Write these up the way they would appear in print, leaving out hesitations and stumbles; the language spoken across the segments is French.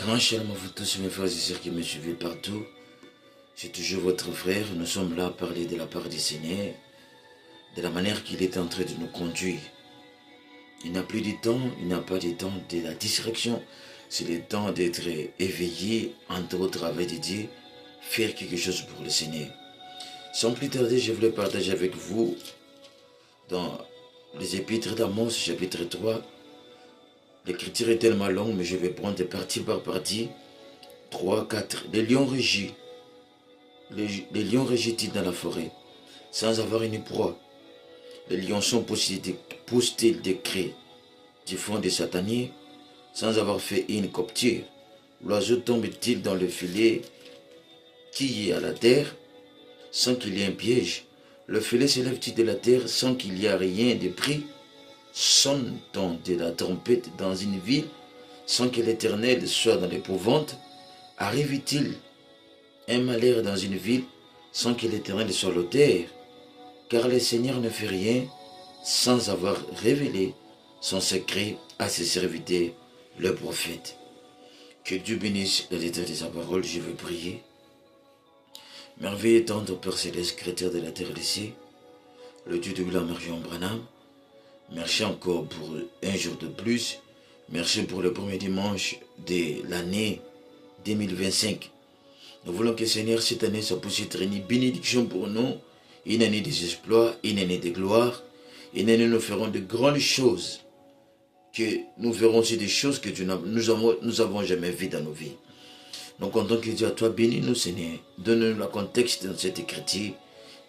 Grand shalom à vous tous mes frères et sœurs qui me suivez partout. C'est toujours votre frère. Nous sommes là à parler de la part du Seigneur, de la manière qu'il est en train de nous conduire. Il n'a plus de temps, il n'a pas de temps de la distraction. C'est le temps d'être éveillé, entre autres avec Dieu, faire quelque chose pour le Seigneur. Sans plus tarder, je voulais partager avec vous dans les épîtres d'Amos, chapitre 3. L'écriture est tellement longue, mais je vais prendre partie par partie. 3, 4. Les lions rugissent. Les lions rugissent dans la forêt, sans avoir une proie. Les lionceaux poussent-ils des cris du fond des sataniers, sans avoir fait une copture. L'oiseau tombe-t-il dans le filet qui est à la terre, sans qu'il y ait un piège. Le filet s'élève-t-il de la terre, sans qu'il y ait rien de pris. Sonne-t-on de la trompette dans une ville, sans que l'Éternel soit dans l'épouvante? Arrive-t-il un malheur dans une ville, sans que l'Éternel soit l'auteur? Car le Seigneur ne fait rien sans avoir révélé son secret à ses serviteurs, le prophète. Que Dieu bénisse le lecteur de sa parole, je veux prier. Merveilleux tendre Père Céleste, Créateur de la terre et des cieux, le Dieu de William Branham, merci encore pour un jour de plus. Merci pour le premier dimanche de l'année 2025. Nous voulons que Seigneur, cette année, ça puisse être une bénédiction pour nous, une année des exploits, une année de gloire, une année où nous ferons de grandes choses, que nous verrons aussi des choses que nous avons jamais vues dans nos vies. Nous comptons que Dieu à toi, bénis-nous Seigneur, donne-nous le contexte dans cette écriture,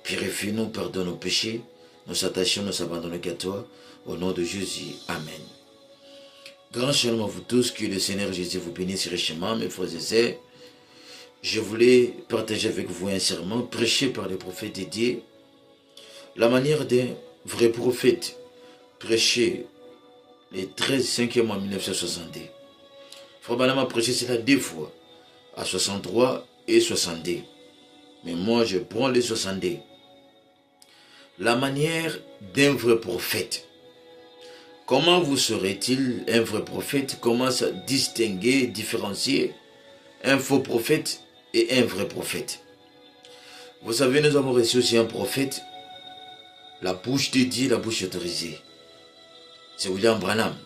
purifie-nous, pardonne nos péchés, nous attachons, nous abandonnons qu'à toi, au nom de Jésus, Amen. Grand shalom à vous tous, que le Seigneur Jésus vous bénisse richement, mes frères et sœurs. Je voulais partager avec vous un sermon prêché par les prophètes de Dieu, la manière d'un vrai prophète, prêché les 13/5 mois 1962. Frère Branham a prêché cela 2 fois, à 63 et 62. Mais moi je prends les 62. La manière d'un vrai prophète. Comment vous serez-il un vrai prophète? Comment ça distinguer, différencier un faux prophète et un vrai prophète? Vous savez, nous avons reçu aussi un prophète, la bouche de Dieu, la bouche autorisée. C'est William Branham.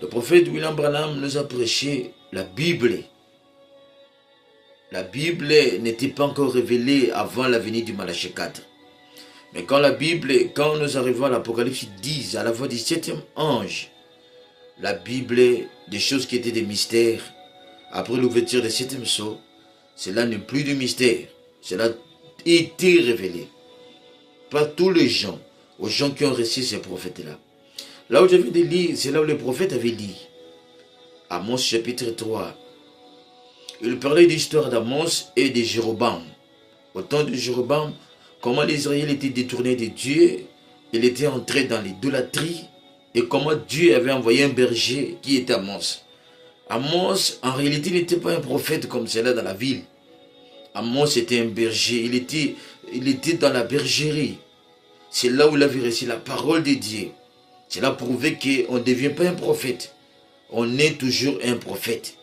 Le prophète William Branham nous a prêché la Bible. La Bible n'était pas encore révélée avant la venue du Malachie 4. Mais quand quand nous arrivons à l'Apocalypse 10, à la voix du 7e ange, la Bible, des choses qui étaient des mystères, après l'ouverture du 7e sceau, cela n'est plus de mystère. Cela a été révélé. Pas tous les gens, aux gens qui ont reçu ces prophètes-là. Là où j'avais de lire, c'est là où les prophètes avaient dit. Amos chapitre 3. Il parlait de l'histoire d'Amos et de Jéroboam. Au temps de Jéroboam, comment l'Israël était détourné de Dieu, il était entré dans l'idolâtrie, et comment Dieu avait envoyé un berger qui était Amos. Amos, en réalité, n'était pas un prophète comme cela dans la ville. Amos était un berger, il était dans la bergerie. C'est là où il avait reçu la parole de Dieu. Cela prouvait qu'on ne devient pas un prophète. On est toujours un prophète.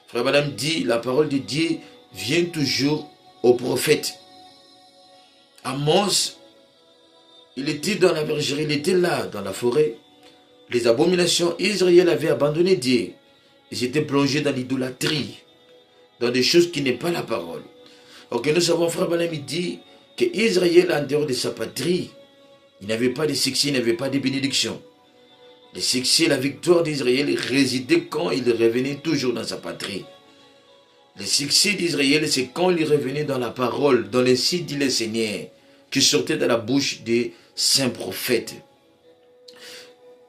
Frère Madame dit, la parole de Dieu vient toujours au prophète. Amos, il était dans la bergerie, il était là, dans la forêt. Les abominations, Israël avait abandonné Dieu. Ils étaient plongés dans l'idolâtrie, dans des choses qui n'est pas la parole. Donc nous savons, frère Madame dit que Israël, en dehors de sa patrie, il n'avait pas de succès, il n'avait pas de bénédiction. Le succès, la victoire d'Israël résidait quand il revenait toujours dans sa patrie. Le succès d'Israël, c'est quand il revenait dans la parole, dans les sites dit le Seigneur, qui sortait de la bouche des saints prophètes.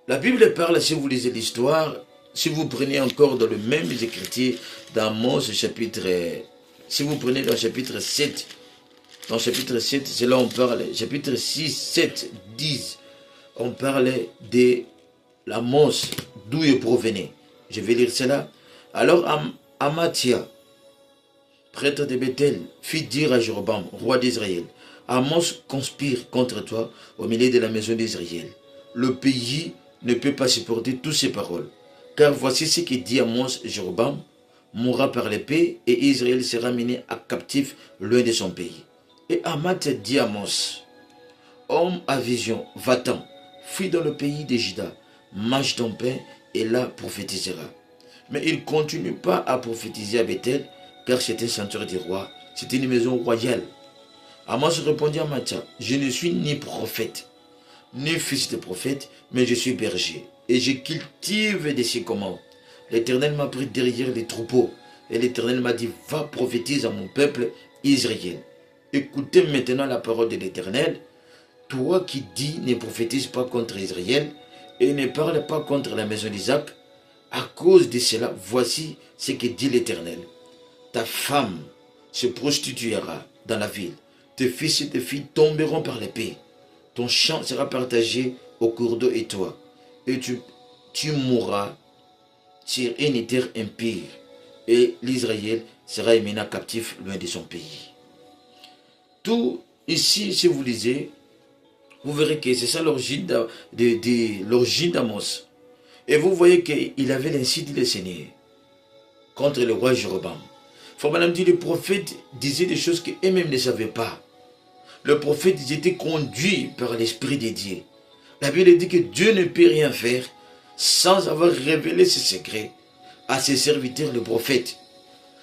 La Bible parle, si vous lisez l'histoire, si vous prenez encore dans le même écriture, dans Amos chapitre, si vous prenez dans le chapitre 7, dans le chapitre 7, c'est là on parle, chapitre 6, 7, 10, on parle de l'Amos, d'où il provenait. Je vais lire cela. Alors Amathia, prêtre de Bethel, fit dire à Jéroboam, roi d'Israël, Amos conspire contre toi au milieu de la maison d'Israël. Le pays ne peut pas supporter toutes ces paroles. Car voici ce que dit Amos Jéroboam, mourra par l'épée et Israël sera mené à captif loin de son pays. Et Amath dit à Amos, homme à vision, va-t'en, fuis dans le pays de Juda, mange ton pain et là prophétisera. Mais il ne continue pas à prophétiser à Bethel, car c'était un sanctuaire du roi, c'était une maison royale. Amos répondit à Amathia, je ne suis ni prophète, ni fils de prophète, mais je suis berger, et je cultive des sycomores. L'Éternel m'a pris derrière les troupeaux, et l'Éternel m'a dit, va prophétiser à mon peuple Israël. Écoutez maintenant la parole de l'Éternel, toi qui dis, ne prophétise pas contre Israël, et ne parle pas contre la maison d'Isaac. À cause de cela, voici ce que dit l'Éternel. Ta femme se prostituera dans la ville, tes fils et tes filles tomberont par l'épée, ton champ sera partagé au cours d'eau et toi, et tu mourras sur une terre impure, et l'Israël sera emmené captif loin de son pays. Tout ici, si vous lisez, vous verrez que c'est ça l'origine d'Amos. Et vous voyez qu'il avait ainsi dit le Seigneur contre le roi Jéroboam. Frère Branham dit, le prophète disait des choses qu'eux-mêmes ne savaient pas. Le prophète était conduit par l'Esprit de Dieu. La Bible dit que Dieu ne peut rien faire sans avoir révélé ses secrets à ses serviteurs, le prophète.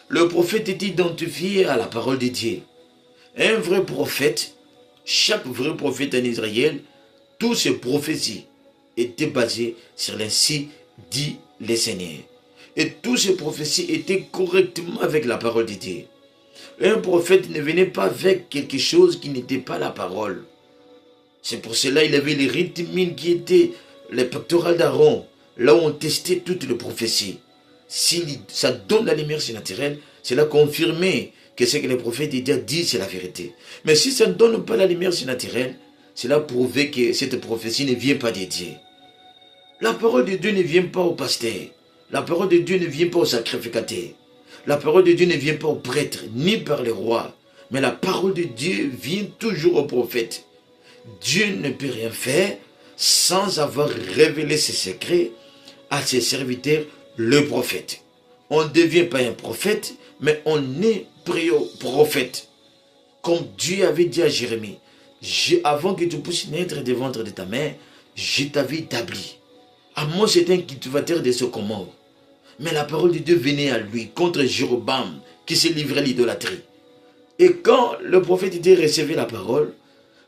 Le prophète est identifié à la parole de Dieu. Un vrai prophète, chaque vrai prophète en Israël, toutes ses prophéties étaient basées sur l'ainsi dit le Seigneur. Et toutes ces prophéties étaient correctement avec la parole de Dieu. Un prophète ne venait pas avec quelque chose qui n'était pas la parole. C'est pour cela qu'il avait les rites mines qui étaient les pectorales d'Aaron, là où on testait toutes les prophéties. Si ça donne la lumière surnaturelle, cela confirmait que ce que les prophètes dit, c'est la vérité. Mais si ça ne donne pas la lumière surnaturelle, cela prouvait que cette prophétie ne vient pas de Dieu. La parole de Dieu ne vient pas au pasteur. La parole de Dieu ne vient pas au sacrificateur. La parole de Dieu ne vient pas au prêtre, ni par les rois. Mais la parole de Dieu vient toujours au prophète. Dieu ne peut rien faire sans avoir révélé ses secrets à ses serviteurs, le prophète. On ne devient pas un prophète, mais on est prophète. Comme Dieu avait dit à Jérémie, avant que tu puisses naître des ventres de ta mère, je t'avais établi. Amos était un cultivateur de sycomore. Mais la parole de Dieu venait à lui contre Jéroboam qui se livrait à l'idolâtrie. Et quand le prophète Dieu recevait la parole,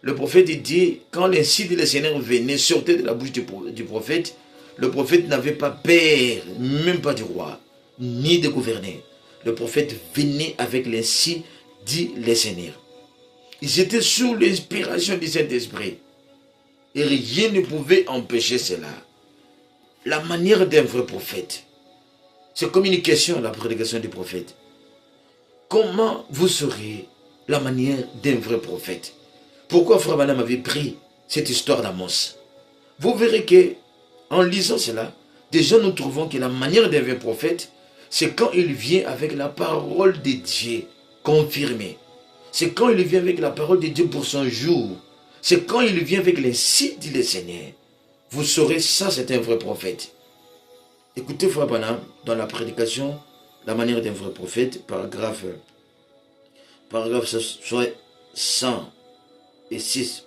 le prophète dit, quand l'insi de le Seigneur venait, sortait de la bouche du prophète n'avait pas peur, même pas du roi, ni de gouverner. Le prophète venait avec l'insi dit le Seigneur. Ils étaient sous l'inspiration du Saint-Esprit. Et rien ne pouvait empêcher cela. La manière d'un vrai prophète. C'est comme une question, la prédication du prophète. Comment vous serez la manière d'un vrai prophète? Pourquoi Frère Branham avait pris cette histoire d'Amos? Vous verrez que, en lisant cela, déjà nous trouvons que la manière d'un vrai prophète, c'est quand il vient avec la parole de Dieu confirmée. C'est quand il vient avec la parole de Dieu pour son jour. C'est quand il vient avec l'insi dit le Seigneur. Vous saurez, ça c'est un vrai prophète. Écoutez Frère Branham, dans la prédication, la manière d'un vrai prophète, paragraphe 106.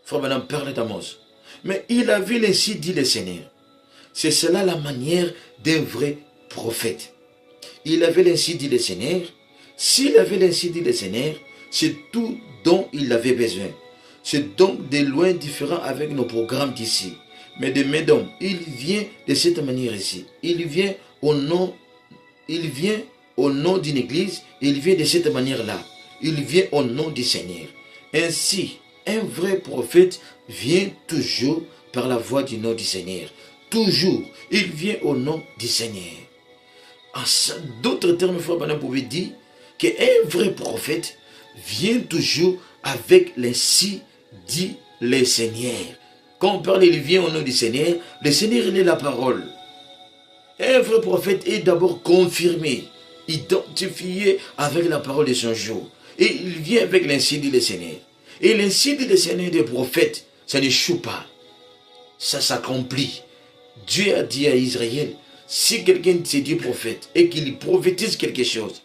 Frère Branham parle d'Amos. Mais il avait l'insi dit le Seigneur. C'est cela la manière d'un vrai prophète. Il avait l'ainsi dit le Seigneur. S'il avait l'ainsi dit le Seigneur, c'est tout dont il avait besoin. C'est donc de loin différent avec nos programmes d'ici. Mais de mes d'homme, il vient de cette manière ici. Il vient au nom d'une église, il vient de cette manière-là. Il vient au nom du Seigneur. Ainsi, un vrai prophète vient toujours par la voix du nom du Seigneur. Toujours, il vient au nom du Seigneur. En d'autres termes, Frère Branham pouvait dire qu'un vrai prophète vient toujours avec l'ainsi dit le Seigneur. Quand on parle, il vient au nom du Seigneur, le Seigneur, il est la parole. Un vrai prophète est d'abord confirmé, identifié avec la parole de son jour. Et il vient avec l'ainsi dit le Seigneur. Et l'ainsi dit le Seigneur des prophètes, ça n'échoue pas. Ça s'accomplit. Dieu a dit à Israël, Si quelqu'un se dit prophète et qu'il prophétise quelque chose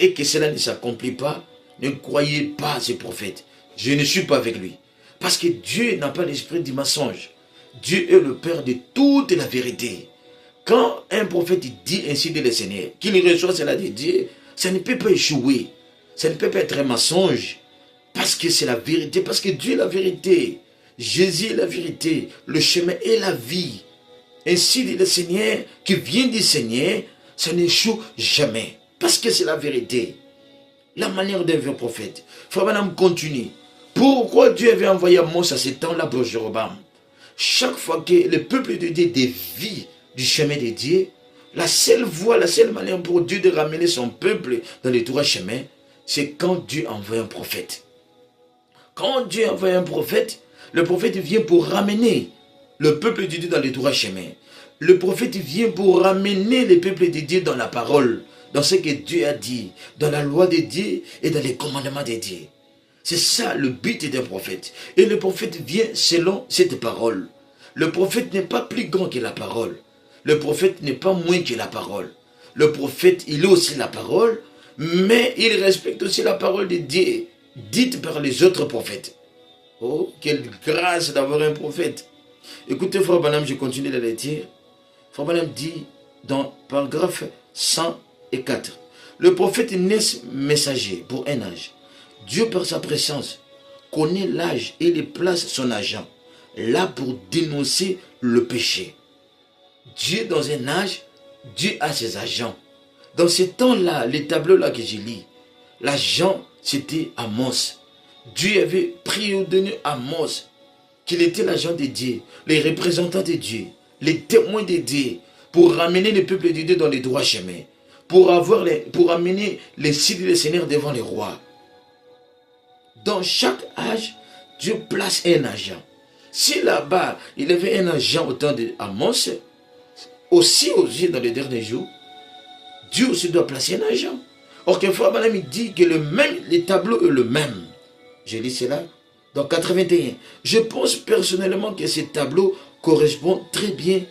et que cela ne s'accomplit pas, ne croyez pas ce prophète. Je ne suis pas avec lui. Parce que Dieu n'a pas l'esprit du mensonge. Dieu est le Père de toute la vérité. Quand un prophète dit ainsi de le Seigneur, qu'il reçoit cela de Dieu, ça ne peut pas échouer. Ça ne peut pas être un mensonge. Parce que c'est la vérité. Parce que Dieu est la vérité. Jésus est la vérité. Le chemin est la vie. Ainsi dit le Seigneur, qui vient du Seigneur, ça n'échoue jamais. Parce que c'est la vérité. La manière d'un vrai prophète. Frère Branham continue. Pourquoi Dieu avait envoyé Amos à ce temps-là pour Jéroboam? Chaque fois que le peuple de Dieu dévie du chemin de Dieu, la seule voie, la seule manière pour Dieu de ramener son peuple dans les droits chemins, c'est quand Dieu envoie un prophète. Quand Dieu envoie un prophète, le prophète vient pour ramener le peuple de Dieu dans les droits chemins. Le prophète vient pour ramener le peuple de Dieu dans la parole, dans ce que Dieu a dit, dans la loi de Dieu et dans les commandements de Dieu. C'est ça le but d'un prophète. Et le prophète vient selon cette parole. Le prophète n'est pas plus grand que la parole. Le prophète n'est pas moins que la parole. Le prophète, il est aussi la parole, mais il respecte aussi la parole de Dieu, dite par les autres prophètes. Oh, quelle grâce d'avoir un prophète. Écoutez, Frère Branham, je continue de le dire. Frère Branham dit dans paragraphe 104, le prophète n'est messager pour un âge. Dieu, par sa présence, connaît l'âge et il place son agent là pour dénoncer le péché. Dieu, dans un âge, Dieu a ses agents. Dans ce temps-là, les tableaux-là que j'ai lis, l'agent, c'était Amos. Dieu avait préordonné Amos qu'il était l'agent de Dieu, les représentants de Dieu, les témoins de Dieu, pour ramener le peuple de Dieu dans les droits chemins, pour amener les signes du Seigneur devant les rois. Dans chaque âge, Dieu place un agent. Si là-bas, il y avait un agent au temps d'Amos, aussi dans les derniers jours, Dieu aussi doit placer un agent. Or, quelquefois, Madame, il dit que le tableau est le même. Je lis cela dans 81. Je pense personnellement que ce tableau correspond très bien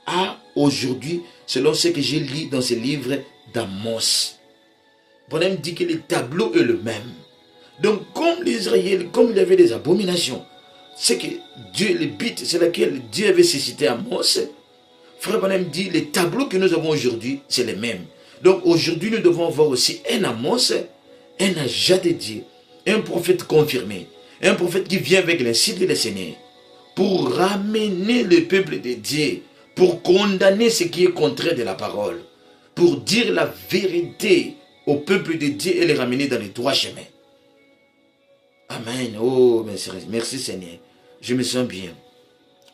à aujourd'hui, selon ce que j'ai lu dans ce livre d'Amos. Madame dit que le tableau est le même. Donc, comme l'Israël, comme il y avait des abominations, c'est que Dieu, le but, c'est laquelle Dieu avait suscité Amos. Frère Branham dit, les tableaux que nous avons aujourd'hui, c'est les mêmes. Donc, aujourd'hui, nous devons voir aussi un Amos, un agent de Dieu, un prophète confirmé, un prophète qui vient avec l'insigne du Seigneur, pour ramener le peuple de Dieu, pour condamner ce qui est contraire de la parole, pour dire la vérité au peuple de Dieu et les ramener dans les droits chemins. Amen. Oh, merci Seigneur. Je me sens bien.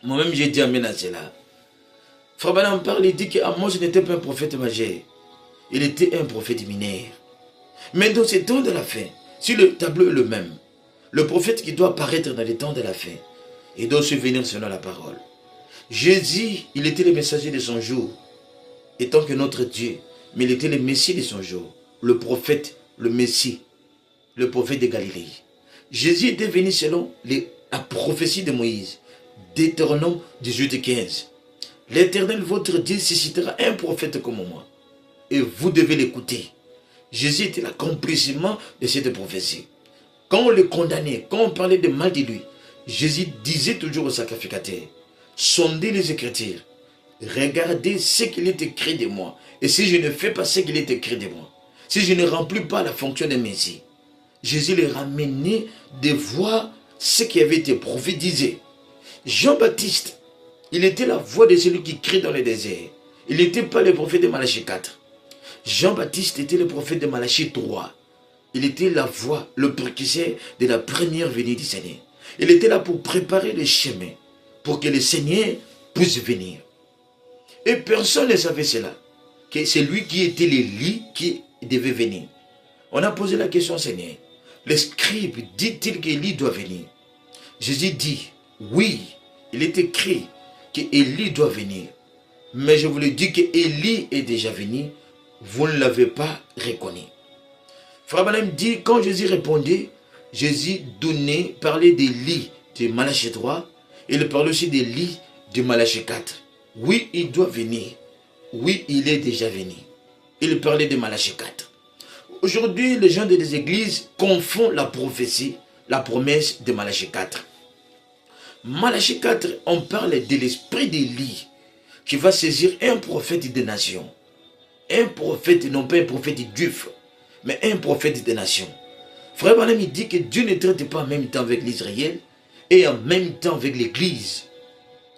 Moi-même, j'ai dit amen à cela. Frère Branham parle, il dit qu'Amos n'était pas un prophète majeur. Il était un prophète mineur. Mais dans ces temps de la fin, si le tableau est le même, le prophète qui doit apparaître dans les temps de la fin, il doit se venir selon la parole. Jésus, il était le messager de son jour, étant que notre Dieu, mais il était le Messie de son jour, le prophète, le Messie, le prophète de Galilée. Jésus était venu selon la prophétie de Moïse, Deutéronome 18:15. L'Éternel, votre Dieu, suscitera un prophète comme moi, et vous devez l'écouter. Jésus était l'accomplissement de cette prophétie. Quand on le condamnait, quand on parlait de mal de lui, Jésus disait toujours au sacrificateur, sondez les Écritures, regardez ce qu'il est écrit de moi, et si je ne fais pas ce qu'il est écrit de moi, si je ne remplis pas la fonction de Messie, Jésus les ramenait de voir ce qui avait été prophétisé. Jean-Baptiste, il était la voix de celui qui crie dans le désert. Il n'était pas le prophète de Malachie 4. Jean-Baptiste était le prophète de Malachie 3. Il était la voix, le précurseur de la première venue du Seigneur. Il était là pour préparer le chemin, pour que le Seigneur puisse venir. Et personne ne savait cela, que c'est lui qui était l'Élie qui devait venir. On a posé la question au Seigneur. Le scribe dit-il qu'Élie doit venir? Jésus dit, oui, il est écrit qu'Élie doit venir. Mais je vous le dis qu'Élie est déjà venu, vous ne l'avez pas reconnu. Frère Branham dit, quand Jésus répondait, Jésus parlait d'Élie de Malachie 3, il parlait aussi d'Élie de Malachie 4. Oui, il doit venir. Oui, il est déjà venu. Il parlait de Malachie 4. Aujourd'hui, les gens des églises confondent la prophétie, la promesse de Malachie 4. Malachie 4, on parle de l'esprit d'Élie qui va saisir un prophète des nations. Un prophète, non pas un prophète juif, mais un prophète des nations. Frère Branham, il dit que Dieu ne traite pas en même temps avec l'Israël et en même temps avec l'Église.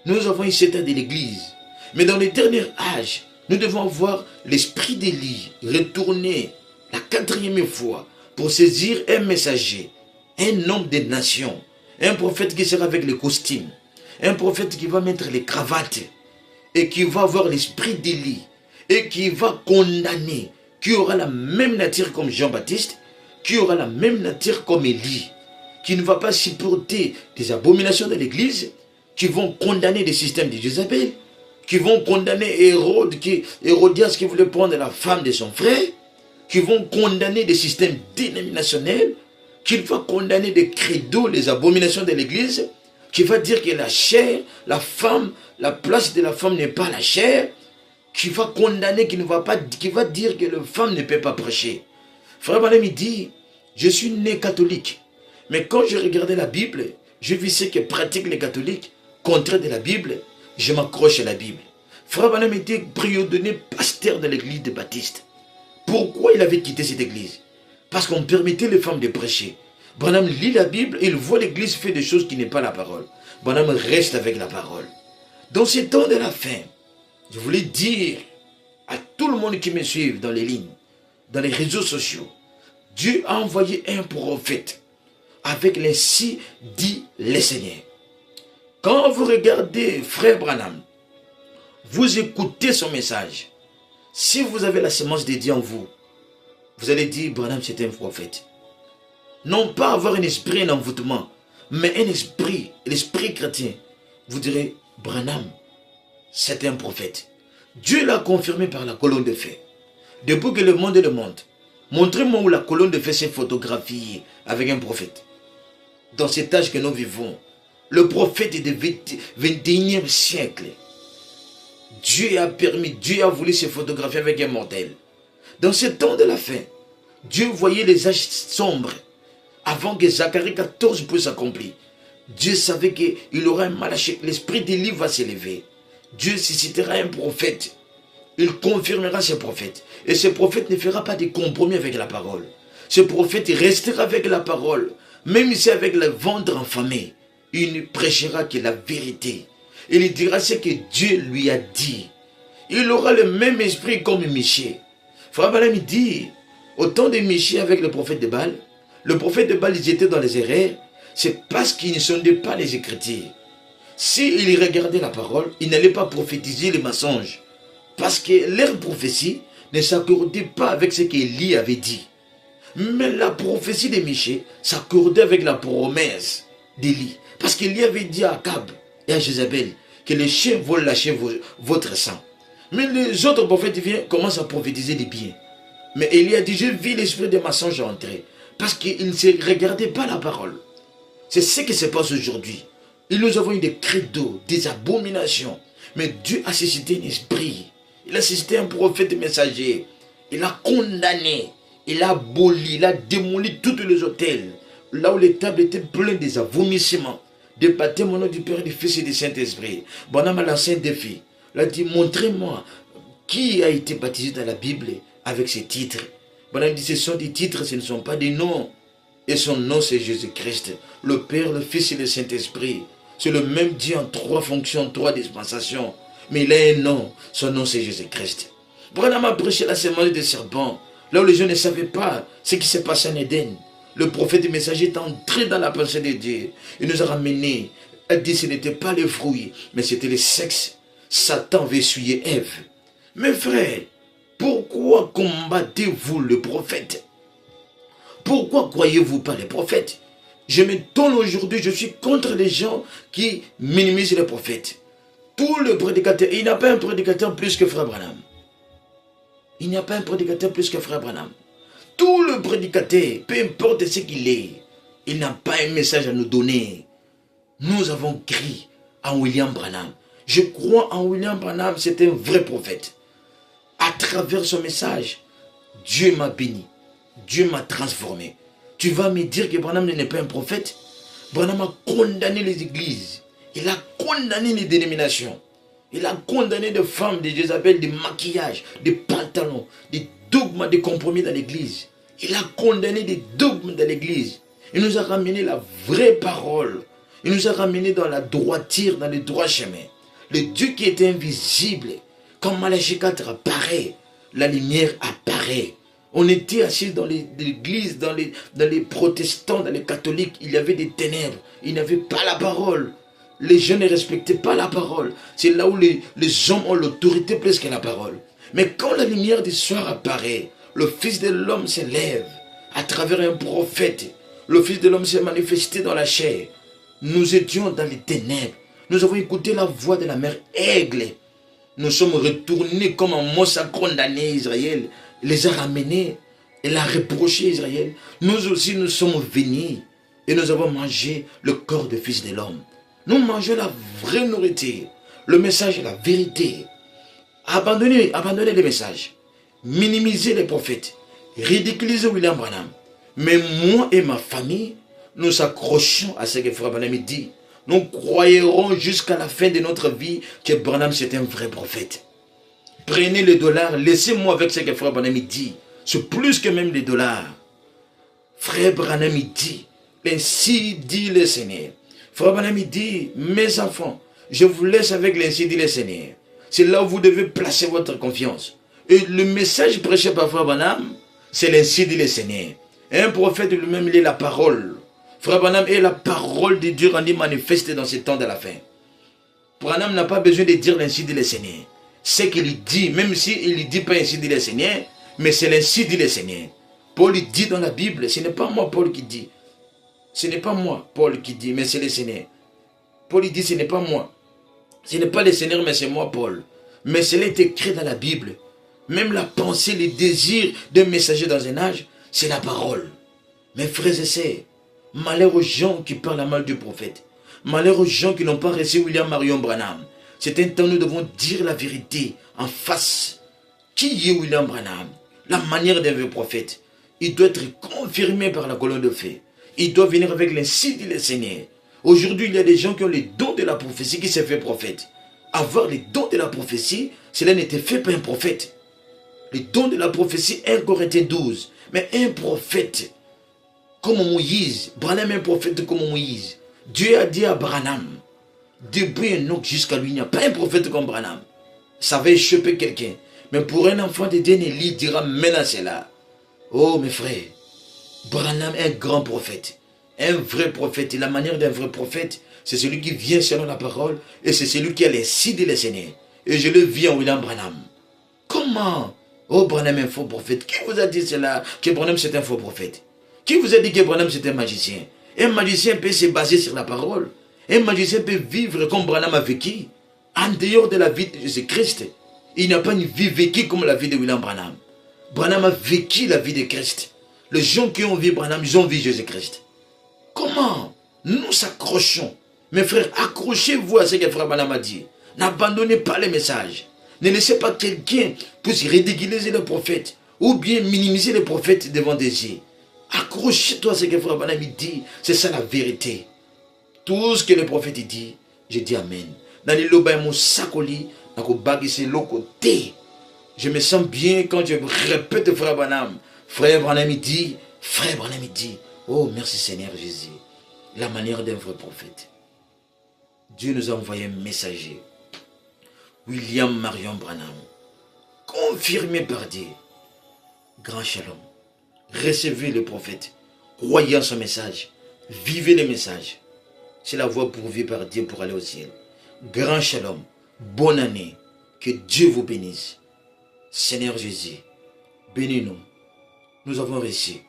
Nous avons eu 7 ans de l'Église. Mais dans les derniers âges, nous devons voir l'esprit d'Élie retourner la 4e fois pour saisir un messager, un homme des nations, un prophète qui sera avec les costumes, un prophète qui va mettre les cravates et qui va avoir l'esprit d'Élie et qui va condamner, qui aura la même nature comme Jean-Baptiste, qui aura la même nature comme Élie, qui ne va pas supporter des abominations de l'Église, qui vont condamner des systèmes de Jézabel, qui vont condamner Hérodias qui voulait prendre la femme de son frère, qui vont condamner des systèmes dénominationnels, qui va condamner des credos, les abominations de l'Église, qui va dire que la chair, la femme, la place de la femme n'est pas la chair, qui va condamner, qui va dire que la femme ne peut pas prêcher. Frère Branham dit, je suis né catholique, mais quand je regardais la Bible, je vis ce que pratiquent les catholiques, contraire de la Bible, je m'accroche à la Bible. Frère Branham était préordonné pasteur de l'église de Baptiste. Pourquoi il avait quitté cette église? Parce qu'on permettait les femmes de prêcher. Branham lit la Bible et il voit l'église faire des choses qui n'est pas la parole. Branham reste avec la parole. Dans ces temps de la fin, je voulais dire à tout le monde qui me suit dans les lignes, dans les réseaux sociaux, Dieu a envoyé un prophète avec l'ainsi dit le Seigneur. Quand vous regardez Frère Branham, vous écoutez son message. Si vous avez la semence de Dieu en vous, vous allez dire Branham c'est un prophète. Non pas avoir un esprit, un envoûtement, mais un esprit, l'esprit chrétien. Vous direz Branham c'est un prophète. Dieu l'a confirmé par la colonne de feu. Depuis que le monde est le monde, montrez-moi où la colonne de feu s'est photographiée avec un prophète. Dans cet âge que nous vivons, le prophète est du 21e siècle. Dieu a permis, Dieu a voulu se photographier avec un mortel. Dans ce temps de la fin, Dieu voyait les âges sombres. Avant que Zacharie 14 puisse s'accomplir, Dieu savait qu'il aura un Malachie. L'esprit d'Élie va s'élever. Dieu suscitera un prophète. Il confirmera ce prophète. Et ce prophète ne fera pas de compromis avec la parole. Ce prophète restera avec la parole. Même si avec le ventre enflammé, il ne prêchera que la vérité. Il dira ce que Dieu lui a dit. Il aura le même esprit comme Michée. Frère Branham dit, au temps de Michée avec le prophète de Baal, le prophète de Baal, ils étaient dans les erreurs, c'est parce qu'ils ne sondaient pas les Écritures. S'ils regardaient la parole, ils n'allaient pas prophétiser les mensonges. Parce que leur prophétie ne s'accordait pas avec ce qu'Élie avait dit. Mais la prophétie de Michée s'accordait avec la promesse d'Élie. Parce qu'Élie avait dit à Akab et à Jézabel que les chiens vont lâcher votre sang. Mais les autres prophètes viennent, commencent à prophétiser des biens. Mais Élie a dit, je vis l'esprit de mensonge entrer. Parce qu'il ne se regardait pas la parole. C'est ce qui se passe aujourd'hui. Et nous avons eu des credos, des abominations. Mais Dieu a suscité un esprit. Il a suscité un prophète messager. Il a condamné. Il a aboli, il a démoli tous les hôtels. Là où les tables étaient pleines des vomissements. De baptême au nom du Père, du Fils et du Saint-Esprit. Branham a lancé un défi. Il a dit, montrez-moi qui a été baptisé dans la Bible avec ces titres. Branham dit, ce sont des titres, ce ne sont pas des noms. Et son nom, c'est Jésus-Christ. Le Père, le Fils et le Saint-Esprit. C'est le même Dieu en 3 fonctions, 3 dispensations. Mais il a un nom. Son nom, c'est Jésus-Christ. Branham a prêché la semence des serpents. Là où les gens ne savaient pas ce qui s'est passé en Éden. Le prophète et messager est entré dans la pensée de Dieu. Il nous a ramenés. Elle dit que ce n'était pas les fruits, mais c'était le sexe. Satan veut essuyer Ève. Mes frères, pourquoi combattez-vous le prophète? Pourquoi croyez-vous pas les prophètes? Je me donne aujourd'hui, je suis contre les gens qui minimisent les prophètes. Tout le prédicateur, il n'y a pas un prédicateur plus que Frère Branham. Il n'y a pas un prédicateur plus que Frère Branham. Tout le prédicateur, peu importe ce qu'il est, il n'a pas un message à nous donner. Nous avons crié en William Branham. Je crois en William Branham, c'est un vrai prophète. À travers son message, Dieu m'a béni. Dieu m'a transformé. Tu vas me dire que Branham n'est pas un prophète? Branham a condamné les églises. Il a condamné les dénominations. Il a condamné des femmes, des Jézabel, des maquillages, des pantalons, des dogmes, des compromis dans l'église. Il a condamné des dogmes dans l'église. Il nous a ramené la vraie parole. Il nous a ramené dans la droiture, dans le droit chemin. Le Dieu qui était invisible, quand Malachie 4 apparaît, la lumière apparaît. On était assis dans l'église, dans les protestants, dans les catholiques, il y avait des ténèbres, il n'y avait pas la parole. Les gens ne respectaient pas la parole. C'est là où les hommes ont l'autorité plus que la parole. Mais quand la lumière du soir apparaît, le Fils de l'homme s'élève à travers un prophète. Le Fils de l'homme s'est manifesté dans la chair. Nous étions dans les ténèbres. Nous avons écouté la voix de la mère Aigle. Nous sommes retournés comme un monstre a condamné Israël. Il les a ramenés. Il a reproché Israël. Nous aussi, nous sommes venus et nous avons mangé le corps du Fils de l'homme. Nous mangeons la vraie nourriture. Le message est la vérité. Abandonnez les messages. Minimiser les prophètes. Ridiculiser William Branham. Mais moi et ma famille, nous s'accrochons à ce que Frère Branham dit. Nous croyerons jusqu'à la fin de notre vie que Branham c'est un vrai prophète. Prenez les dollars, laissez-moi avec ce que Frère Branham dit. C'est plus que même les dollars. Frère Branham dit, ainsi dit le Seigneur. Frère Branham dit, mes enfants, je vous laisse avec l'ainsi dit le Seigneur. C'est là où vous devez placer votre confiance. Et le message prêché par Frère Branham, c'est l'ainsi dit le Seigneur. Un prophète lui-même, il est la parole. Frère Branham est la parole de Dieu rendue manifeste dans ce temps de la fin. Branham n'a pas besoin de dire l'ainsi dit le Seigneur. Ce qu'il dit, même s'il ne dit pas ainsi dit le Seigneur, mais c'est l'ainsi dit le Seigneur. Paul dit dans la Bible, ce n'est pas moi Paul qui dit. Ce n'est pas moi Paul qui dit, mais c'est le Seigneur. Paul dit, ce n'est pas moi. Ce n'est pas le Seigneur, mais c'est moi Paul. Mais cela est écrit dans la Bible. Même la pensée, le désir d'un messager dans un âge, c'est la parole. Mes frères et sœurs, malheur aux gens qui parlent mal du prophète. Malheur aux gens qui n'ont pas reçu William Marion Branham. C'est un temps où nous devons dire la vérité en face. Qui est William Branham? La manière d'un vrai prophète. Il doit être confirmé par la colonne de feu. Il doit venir avec l'ainsi dit le Seigneur. Aujourd'hui, il y a des gens qui ont les dons de la prophétie qui s'est fait prophète. Avoir les dons de la prophétie, cela n'était fait par un prophète. Les dons de la prophétie, 1 Corinthiens 12. Mais un prophète comme Moïse, Branham est un prophète comme Moïse. Dieu a dit à Branham, depuis Enoch jusqu'à lui, il n'y a pas un prophète comme Branham. Ça va échapper quelqu'un. Mais pour un enfant de Dieu, il dira maintenant cela. Oh mes frères, Branham est un grand prophète. Un vrai prophète. Et la manière d'un vrai prophète, c'est celui qui vient selon la parole. Et c'est celui qui a les signes de Seigneur. Et je le vis en William Branham. Comment? Oh, Branham est un faux prophète. Qui vous a dit cela? Que Branham c'est un faux prophète? Qui vous a dit que Branham c'est un magicien? Un magicien peut se baser sur la parole. Un magicien peut vivre comme Branham a vécu. En dehors de la vie de Jésus-Christ. Il n'a pas une vie vécue comme la vie de William Branham. Branham a vécu la vie de Christ. Les gens qui ont vu Branham, ils ont vu Jésus-Christ. Comment nous s'accrochons? Mes frères, accrochez-vous à ce que Frère Branham a dit. N'abandonnez pas les messages. Ne laissez pas quelqu'un puisse ridiculiser le prophète ou bien minimiser les prophètes devant des yeux. Accroche-toi à ce que Frère Branham dit. C'est ça la vérité. Tout ce que le prophète dit, je dis Amen. Dans les loba mon sakoli, dans le bag c'est l'autre côté. Je me sens bien quand je répète Frère Branham. Frère Branham dit, Frère Branham dit. Oh merci Seigneur Jésus. La manière d'un vrai prophète. Dieu nous a envoyé un messager. William Marion Branham. Confirmé par Dieu. Grand Shalom. Recevez le prophète. Croyez en son message. Vivez le message. C'est la voie pourvue par Dieu pour aller au ciel. Grand Shalom. Bonne année. Que Dieu vous bénisse. Seigneur Jésus, bénis-nous. Nous avons reçu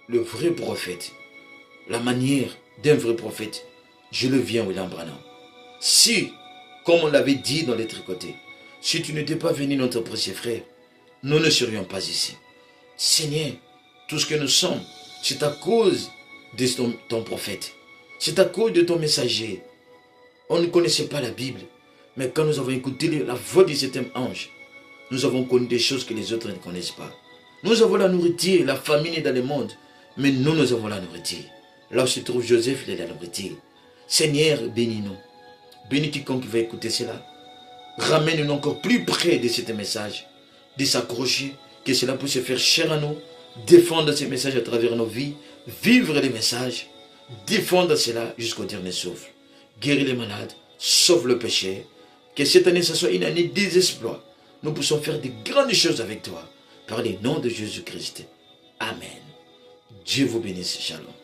le vrai prophète. La manière d'un vrai prophète. Je le viens, William Branham. Si, comme on l'avait dit dans les tricotés, si tu n'étais pas venu, notre précieux frère, nous ne serions pas ici. Seigneur, tout ce que nous sommes, c'est à cause de ton prophète. C'est à cause de ton messager. On ne connaissait pas la Bible. Mais quand nous avons écouté la voix du septième ange, Nous avons connu des choses que les autres ne connaissent pas. Nous avons la nourriture, la famine est dans le monde. Mais nous avons la nourriture. Là où se trouve Joseph, il est la nourriture. Seigneur, bénis-nous. Bénis quiconque va écouter cela. Ramène-nous encore plus près de ce message. De s'accrocher. Que cela puisse se faire cher à nous. Défendre ces messages à travers nos vies. Vivre les messages. Défendre cela jusqu'au dernier souffle. Guérir les malades. Sauve le péché. Que cette année, ce soit une année des exploits. Nous puissions faire de grandes choses avec toi. Par le nom de Jésus-Christ. Amen. Dieu vous bénisse. Shalom.